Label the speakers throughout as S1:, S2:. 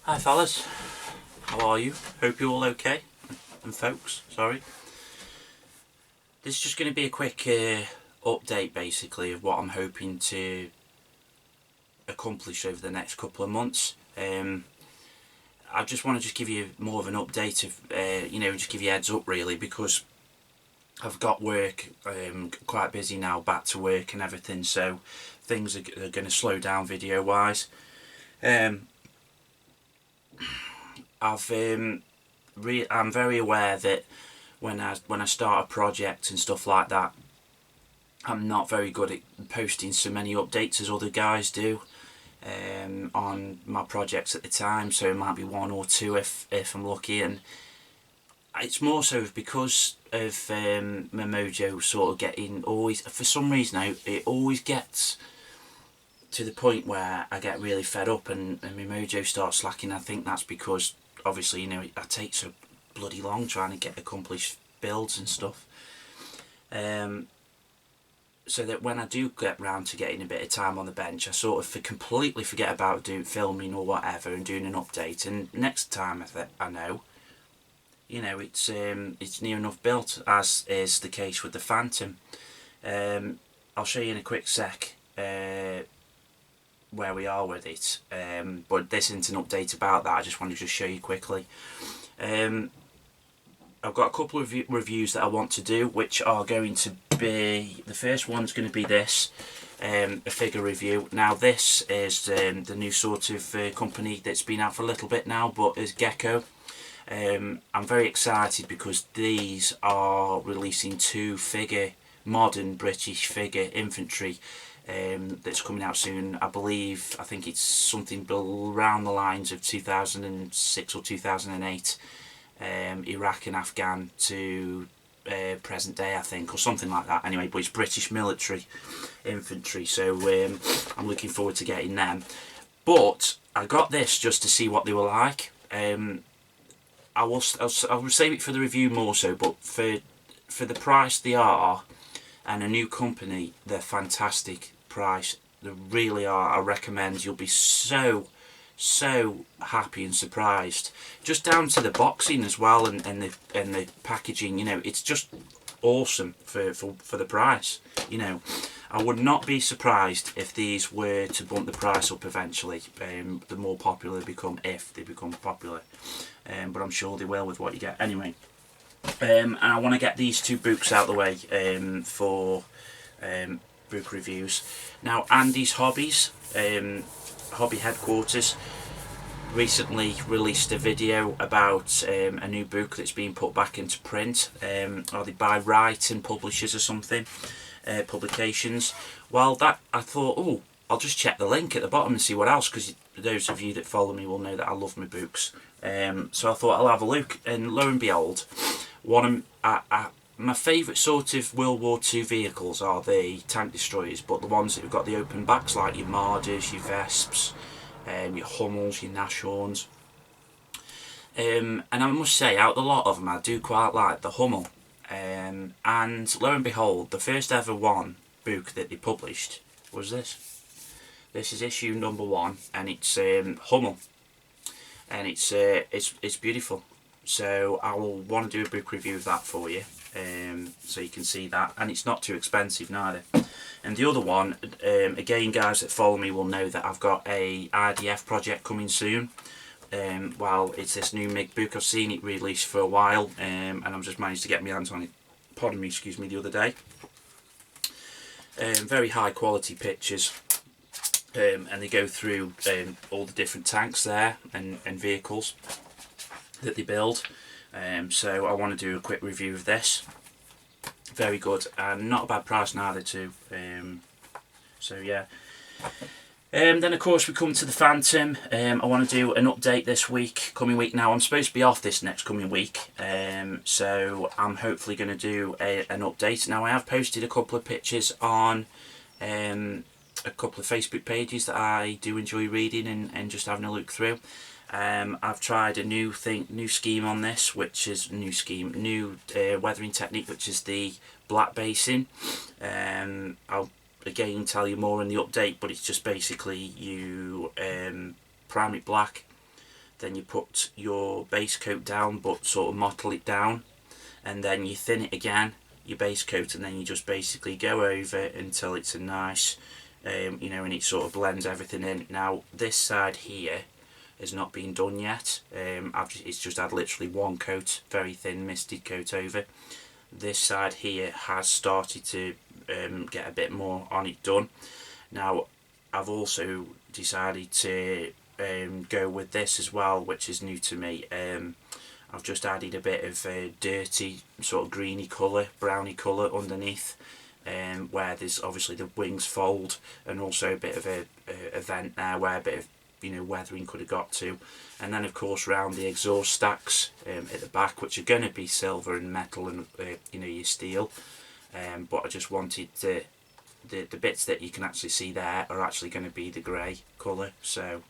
S1: Hi fellas, how are you? Hope you're all okay. And folks, sorry. This is just going to be a quick update basically of what I'm hoping to accomplish over the next couple of months. I just want to just give you more of an update of, just give you a heads up really, because I've got work, quite busy now, back to work and everything, so things are going to slow down video wise. I'm very aware that when I start a project and stuff like that, I'm not very good at posting so many updates as other guys do on my projects at the time. So it might be one or two if I'm lucky, and it's more so because of my mojo sort of getting always, for some reason it always gets to the point where I get really fed up and my mojo starts slacking. I think that's because obviously it takes so bloody long trying to get accomplished builds and stuff, so that when I do get round to getting a bit of time on the bench, I sort of completely forget about doing filming or whatever and doing an update, and next time I know it's near enough built, as is the case with the Phantom. I'll show you in a quick sec where we are with it, but this isn't an update about that. I just want to just show you quickly. I've got a couple of reviews that I want to do, which are going to be, the first one's going to be this, a figure review. Now this is the new sort of company that's been out for a little bit now, but is Gecko. I'm very excited because these are releasing two modern British figure infantry that's coming out soon. I think it's something around the lines of 2006 or 2008, Iraq and Afghan to present day, I think, or something like that. Anyway, but it's British military infantry, so I'm looking forward to getting them. But I got this just to see what they were like. I'll save it for the review more so, but for the price they are and a new company, they're fantastic price. They really are. I recommend. You'll be so happy and surprised, just down to the boxing as well, and the packaging. It's just awesome for the price. I would not be surprised if these were to bump the price up eventually, the more popular they become, if they become popular, but I'm sure they will with what you get anyway. And I want to get these two books out of the way for book reviews. Now, Andy's Hobbies, Hobby Headquarters, recently released a video about a new book that's being put back into print, or they by Wright Publishers or something, publications. Well, that I thought, I'll just check the link at the bottom and see what else, because those of you that follow me will know that I love my books. So I thought I'll have a look, and lo and behold, one of my favourite sort of World War II vehicles are the tank destroyers, but the ones that have got the open backs, like your Marders, your Vesps, your Hummels, your Nashorns. And I must say, out of the lot of them, I do quite like the Hummel. And lo and behold, the first ever one book that they published was this. This is issue number 1, and it's Hummel, and it's beautiful. So I will want to do a book review of that for you, so you can see that, and it's not too expensive neither. And the other one, again, guys that follow me will know that I've got a IDF project coming soon. Well, it's this new MiG book. I've seen it released for a while, and I've just managed to get my hands on it, the other day. Very high quality pictures, and they go through all the different tanks there and vehicles that they build. So I want to do a quick review of this. Very good, and not a bad price neither too. So yeah. Then of course we come to the Phantom. I want to do an update this coming week. Now I'm supposed to be off this next coming week, so I'm hopefully going to do an update. Now I have posted a couple of pictures on a couple of Facebook pages that I do enjoy reading and just having a look through. I've tried a new scheme on this, which is new weathering technique, which is the black basing. I'll again tell you more in the update, but it's just basically you prime it black, then you put your base coat down but sort of mottle it down, and then you thin it again, your base coat, and then you just basically go over it until it's a nice, you know, and it sort of blends everything in. Now this side here has not been done yet. It's just had literally one coat, very thin misted coat over. This side here has started to get a bit more on it done. Now I've also decided to go with this as well, which is new to me. I've just added a bit of a dirty sort of greeny colour, browny colour underneath, where there's obviously the wings fold, and also a bit of a vent there where a bit of, you know, weathering could have got to. And then of course round the exhaust stacks at the back, which are going to be silver and metal and you know, your steel, but I just wanted the bits that you can actually see there are actually going to be the grey colour. So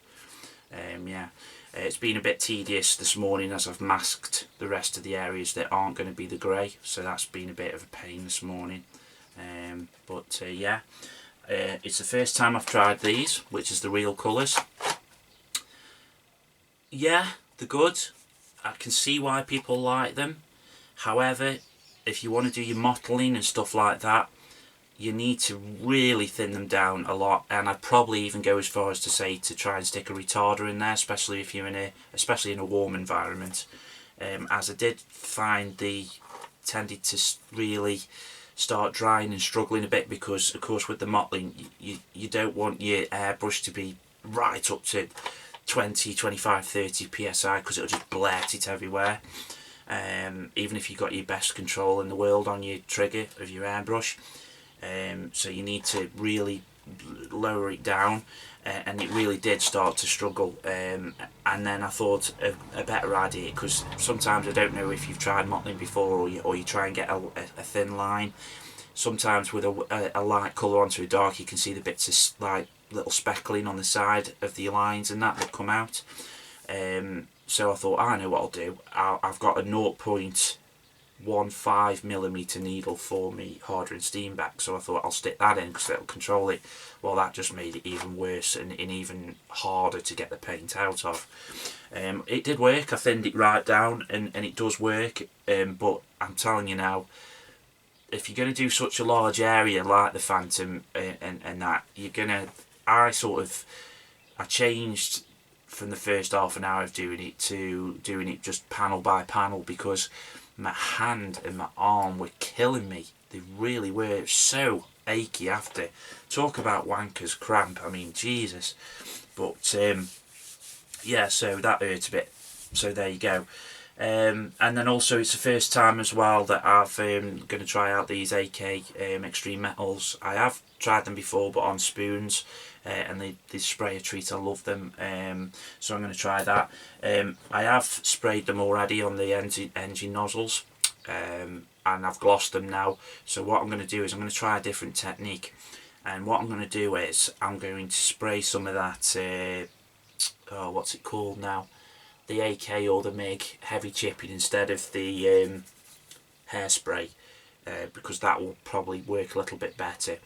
S1: yeah, it's been a bit tedious this morning as I've masked the rest of the areas that aren't going to be the grey, so that's been a bit of a pain this morning. But yeah, it's the first time I've tried these, which is the real colours. Yeah, they're good. I can see why people like them. However, if you want to do your mottling and stuff like that, you need to really thin them down a lot, and I'd probably even go as far as to say to try and stick a retarder in there, especially if you're especially in a warm environment, as I did find they tended to really start drying and struggling a bit, because of course with the mottling you don't want your airbrush to be right up to 20, 25, 30 psi, because it'll just blurt it everywhere, even if you've got your best control in the world on your trigger of your airbrush. So you need to really lower it down, and it really did start to struggle, and then I thought a better idea, because sometimes I don't know if you've tried mottling before, or you try and get a thin line. Sometimes with a light colour onto a dark, you can see the bits of like little speckling on the side of the lines and that come out. So I thought, I know what I'll do. I've got a 0.15mm needle for me hardening Steenbeck, so I thought I'll stick that in because it'll control it. Well, that just made it even worse and even harder to get the paint out of. It did work. I thinned it right down, and it does work, but I'm telling you now, if you're going to do such a large area like the Phantom and that, you're going to, I changed from the first half an hour of doing it to doing it just panel by panel, because my hand and my arm were killing me. They really were. So achy after. Talk about wanker's cramp, I mean, Jesus. But yeah, so that hurt a bit. So there you go. And then also it's the first time as well that I've going to try out these AK Extreme Metals. I have tried them before, but on spoons, and they spray a treat. I love them, so I'm going to try that. I have sprayed them already on the engine nozzles, and I've glossed them now. So what I'm going to do is I'm going to try a different technique, and what I'm going to do is I'm going to spray some of that oh, what's it called now, the AK or the MIG heavy chipping instead of the hairspray, because that will probably work a little bit better.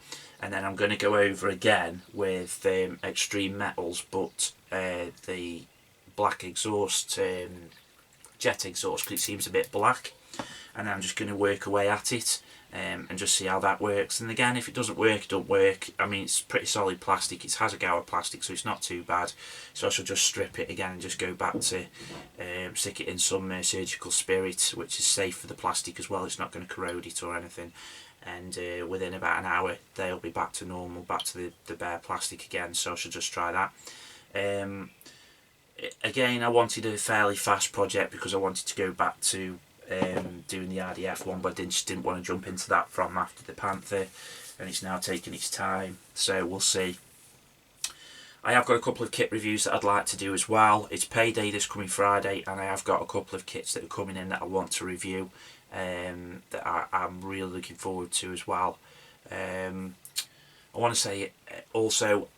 S1: And then I'm going to go over again with Extreme Metals, but the black exhaust, jet exhaust, because it seems a bit black, and I'm just going to work away at it, and just see how that works. And again, if it doesn't work, it don't work. I mean, it's pretty solid plastic, it's Hasegawa plastic, so it's not too bad. So I shall just strip it again and just go back to stick it in some surgical spirit, which is safe for the plastic as well. It's not going to corrode it or anything, and within about an hour they'll be back to normal, back to the bare plastic again. So I should just try that. Again, I wanted a fairly fast project because I wanted to go back to doing the RDF one, but I just didn't want to jump into that from after the Panther, and it's now taking its time, so we'll see. I have got a couple of kit reviews that I'd like to do as well. It's payday this coming Friday, and I have got a couple of kits that are coming in that I want to review, that I'm really looking forward to as well. I want to say also,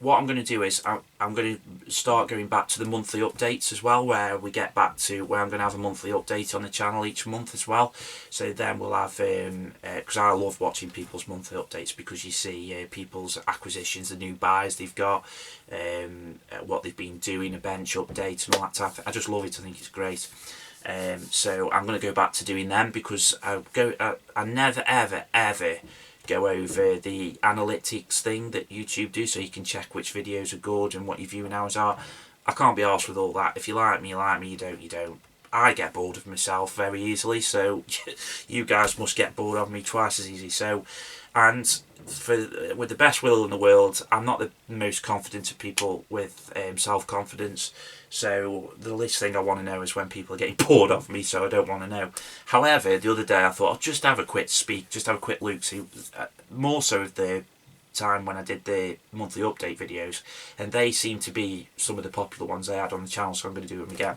S1: what I'm going to do is I'm going to start going back to the monthly updates as well, where we get back to where I'm going to have a monthly update on the channel each month as well. So then we'll have, because I love watching people's monthly updates, because you see people's acquisitions, the new buys they've got, what they've been doing, a bench update and all that type of thing. I just love it. I think it's great. So I'm going to go back to doing them, because I never ever go over the analytics thing that YouTube do, so you can check which videos are good and what your viewing hours are. I can't be arsed with all that. If you like me, you like me. You don't, you don't. I get bored of myself very easily, so you guys must get bored of me twice as easy. So, and with the best will in the world, I'm not the most confident of people with self-confidence. So the least thing I want to know is when people are getting bored of me, so I don't want to know. However, the other day I thought I'll just have a quick look, see, more so of the time when I did the monthly update videos, and they seem to be some of the popular ones I had on the channel, so I'm going to do them again.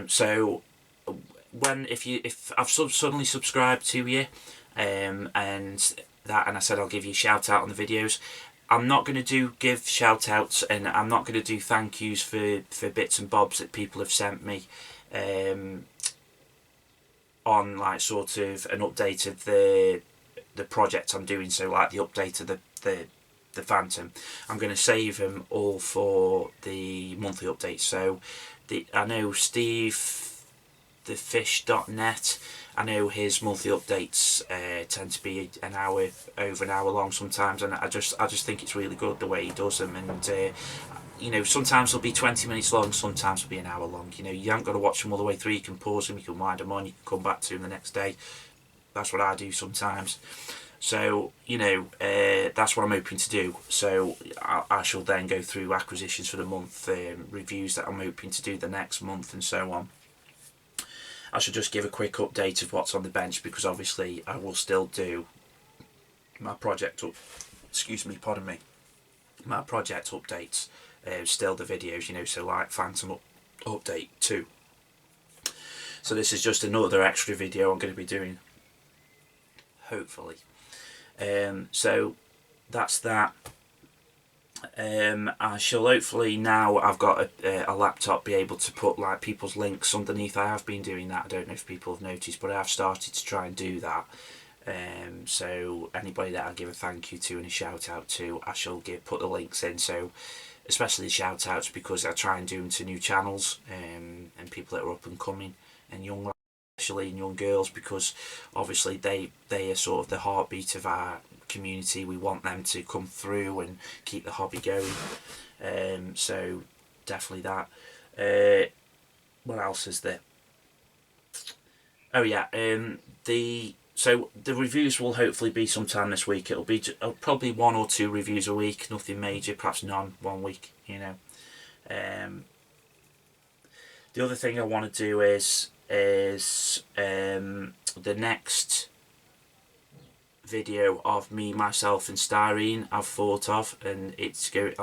S1: So if I've suddenly subscribed to you, and I said I'll give you a shout out on the videos, I'm not going to give shout outs, and I'm not going to do thank yous for bits and bobs that people have sent me on, like, sort of an update of the project I'm doing. So like the update of the Phantom, I'm going to save them all for the monthly updates. So I know Steve, thefish.net, I know his monthly updates tend to be over an hour long sometimes, and I just think it's really good the way he does them. And you know, sometimes they'll be 20 minutes long, sometimes they'll be an hour long. You know, you haven't got to watch them all the way through. You can pause them, you can wind them on, you can come back to them the next day. That's what I do sometimes. So, you know, that's what I'm hoping to do. So I shall then go through acquisitions for the month, reviews that I'm hoping to do the next month, and so on. I should just give a quick update of what's on the bench, because obviously I will still do my project my project updates, still the videos, you know, so like Phantom Update 2. So this is just another extra video I'm going to be doing, hopefully. So that's that. I shall hopefully, now I've got a laptop, be able to put like people's links underneath. I have been doing that. I don't know if people have noticed, but I have started to try and do that. So anybody that I give a thank you to and a shout out to, I shall put the links in. So especially the shout outs, because I try and do them to new channels, and people that are up and coming, and young, especially, and young girls, because obviously they are sort of the heartbeat of our community. We want them to come through and keep the hobby going. So definitely that. What else is there? Oh yeah, so the reviews will hopefully be sometime this week. It'll be probably 1 or 2 reviews a week, nothing major, perhaps none one week, you know. The other thing I want to do is the next video of me, myself and Styrene I've thought of, and it's going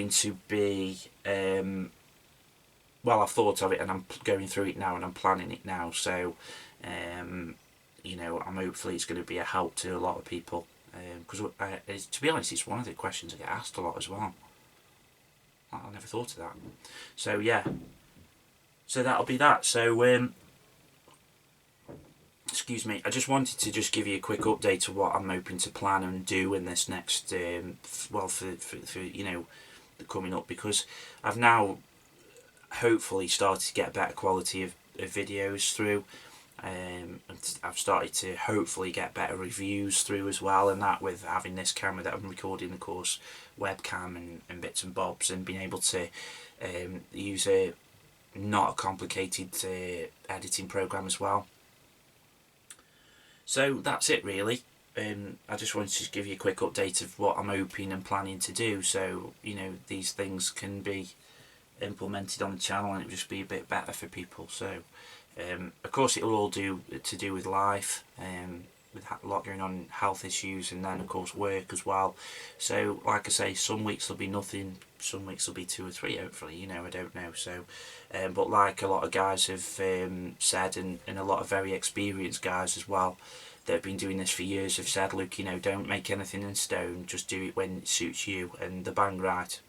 S1: to be well, I've thought of it and I'm going through it now and I'm planning it now. So you know, hopefully it's going to be a help to a lot of people, because to be honest, it's one of the questions I get asked a lot as well. I never thought of that. So yeah, so that'll be that. So excuse me, I just wanted to just give you a quick update of what I'm hoping to plan and do in this next well, for you know, the coming up, because I've now hopefully started to get better quality of videos through, and I've started to hopefully get better reviews through as well, and that with having this camera that I'm recording, of course, webcam and bits and bobs, and being able to use not a complicated editing program as well. So that's it really. I just wanted to give you a quick update of what I'm hoping and planning to do, so you know, these things can be implemented on the channel and it will just be a bit better for people. So of course it will all do with life, with a lot going on, health issues, and then of course work as well. So like I say, some weeks there'll be nothing, some weeks there'll be 2 or 3 hopefully, you know, I don't know. So but like a lot of guys have said, and a lot of very experienced guys as well, that have been doing this for years have said, look, you know, don't make anything in stone, just do it when it suits you, and the bang right.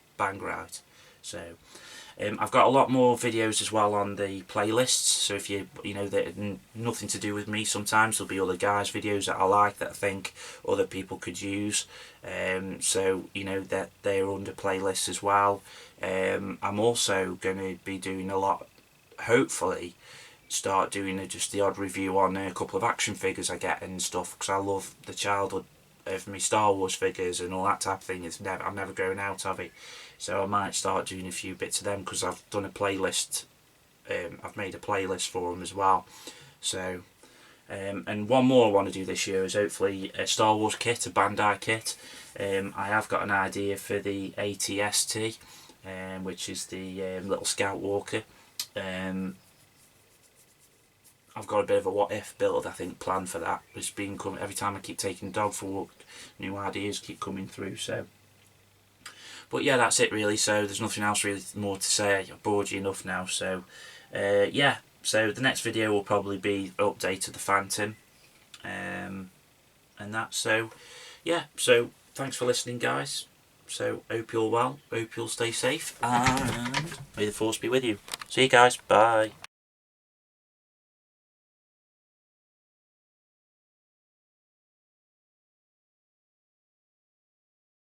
S1: So I've got a lot more videos as well on the playlists, so if you know, that nothing to do with me, sometimes there'll be other guys' videos that I like, that I think other people could use, so you know, that they're under playlists as well. I'm also going to be doing a lot, hopefully start doing just the odd review on a couple of action figures I get and stuff, because I love the childhood of my Star Wars figures and all that type of thing. I'm never growing out of it, so I might start doing a few bits of them, because I've done a playlist. I've made a playlist for them as well. So and one more I want to do this year is hopefully a Star Wars kit, a Bandai kit. I have got an idea for the ATST, which is the little Scout Walker. I've got a bit of a what if build, I think, planned for that. It's been coming every time I keep taking the dog for a walk, new ideas keep coming through. So, but yeah, that's it really. So there's nothing else really more to say. I've bored you enough now. So yeah, so the next video will probably be an update of the Phantom, and that. So yeah, so thanks for listening, guys. So hope you're well, hope you'll stay safe, and may the force be with you. See you guys, bye.